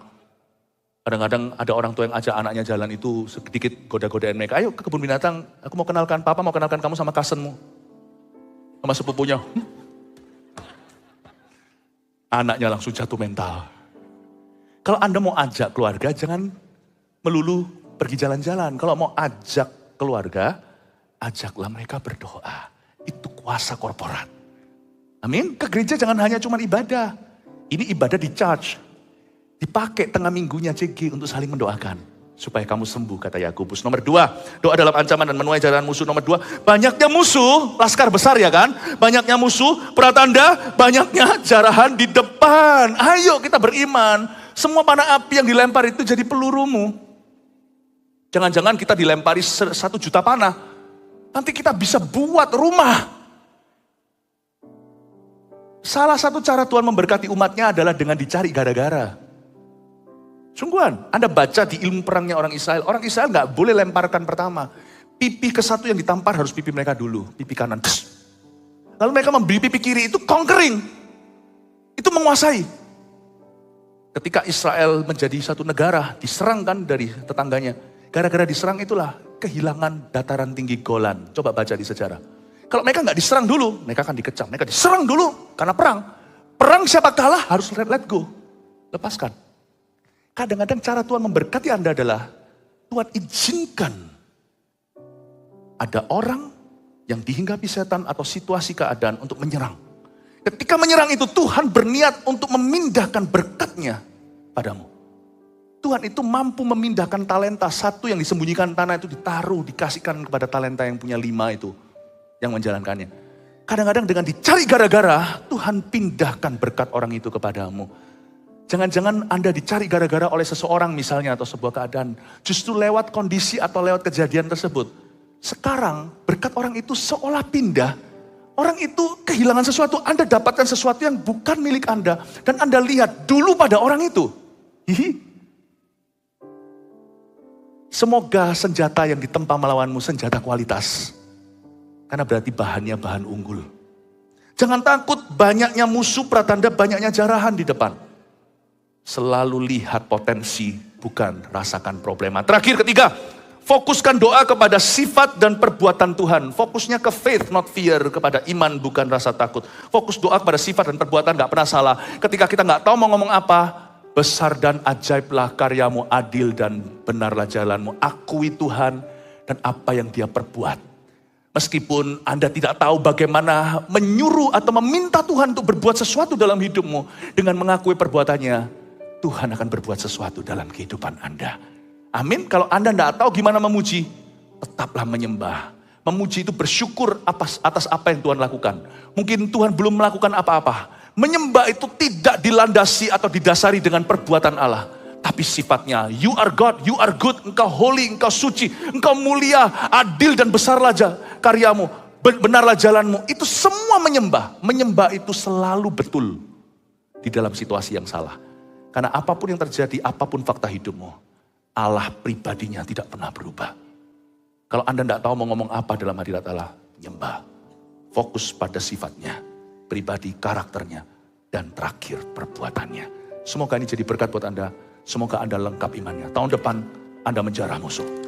Kadang-kadang ada orang tua yang ajak anaknya jalan itu sedikit goda-godain mereka. Ayo ke kebun binatang, aku mau kenalkan, papa mau kenalkan kamu sama cousinmu. Sama sepupunya. Anaknya langsung jatuh mental. Kalau Anda mau ajak keluarga, jangan melulu pergi jalan-jalan. Kalau mau ajak keluarga, ajaklah mereka berdoa. Itu kuasa korporat. Amin. Ke gereja jangan hanya cuma ibadah. Ini ibadah di charge. Dipakai tengah minggunya CG untuk saling mendoakan. Supaya kamu sembuh, kata Yakobus. Nomor 2, doa dalam ancaman dan menuai jarahan musuh. Nomor 2, banyaknya musuh, laskar besar ya kan? Banyaknya musuh, pratanda, banyaknya jarahan di depan. Ayo kita beriman. Semua panah api yang dilempar itu jadi pelurumu. Jangan-jangan kita dilempari 1 juta panah. Nanti kita bisa buat rumah. Salah satu cara Tuhan memberkati umatnya adalah dengan dicari gara-gara. Sungguhan, Anda baca di ilmu perangnya orang Israel. Orang Israel gak boleh lemparkan pertama. Pipi ke satu yang ditampar harus pipi mereka dulu. Pipi kanan. Lalu mereka membeli pipi kiri itu conquering. Itu menguasai. Ketika Israel menjadi satu negara, diserang kan dari tetangganya. Gara-gara diserang itulah kehilangan dataran tinggi Golan. Coba baca di sejarah. Kalau mereka gak diserang dulu, mereka akan dikecam. Mereka diserang dulu karena perang. Perang siapa kalah harus let go. Lepaskan. Kadang-kadang cara Tuhan memberkati Anda adalah Tuhan izinkan ada orang yang dihinggapi setan atau situasi keadaan untuk menyerang. Ketika menyerang itu Tuhan berniat untuk memindahkan berkatnya padamu. Tuhan itu mampu memindahkan talenta. Satu yang disembunyikan tanah itu ditaruh, dikasihkan kepada talenta yang punya 5 itu. Yang menjalankannya. Kadang-kadang dengan dicari gara-gara, Tuhan pindahkan berkat orang itu kepadamu. Jangan-jangan Anda dicari gara-gara oleh seseorang misalnya atau sebuah keadaan. Justru lewat kondisi atau lewat kejadian tersebut. Sekarang berkat orang itu seolah pindah. Orang itu kehilangan sesuatu. Anda dapatkan sesuatu yang bukan milik Anda. Dan Anda lihat dulu pada orang itu. Hihi. Semoga senjata yang ditempa melawanmu senjata kualitas. Karena berarti bahannya bahan unggul. Jangan takut banyaknya musuh pratanda, banyaknya jarahan di depan. Selalu lihat potensi, bukan rasakan problema. Terakhir, ketiga, fokuskan doa kepada sifat dan perbuatan Tuhan. Fokusnya ke faith, not fear, kepada iman, bukan rasa takut. Fokus doa kepada sifat dan perbuatan, gak pernah salah. Ketika kita gak tahu mau ngomong apa, Besar dan ajaiblah karyamu, adil dan benarlah jalanmu. Akui Tuhan dan apa yang Dia perbuat. Meskipun Anda tidak tahu bagaimana menyuruh atau meminta Tuhan untuk berbuat sesuatu dalam hidupmu, dengan mengakui perbuatannya, Tuhan akan berbuat sesuatu dalam kehidupan Anda. Amin. Kalau Anda tidak tahu gimana memuji, tetaplah menyembah. Memuji itu bersyukur atas apa yang Tuhan lakukan. Mungkin Tuhan belum melakukan apa-apa. Menyembah itu tidak dilandasi atau didasari dengan perbuatan Allah. Tapi sifatnya, you are God, you are good, engkau holy, engkau suci, engkau mulia, adil dan besarlah karyamu, benarlah jalanmu. Itu semua menyembah. Menyembah itu selalu betul di dalam situasi yang salah. Karena apapun yang terjadi, apapun fakta hidupmu, Allah pribadinya tidak pernah berubah. Kalau Anda tidak tahu mau ngomong apa dalam hadirat Allah, menyembah. Fokus pada sifatnya, pribadi, karakternya, dan terakhir perbuatannya. Semoga ini jadi berkat buat Anda. Semoga Anda lengkap imannya. Tahun depan Anda menjarah musuh.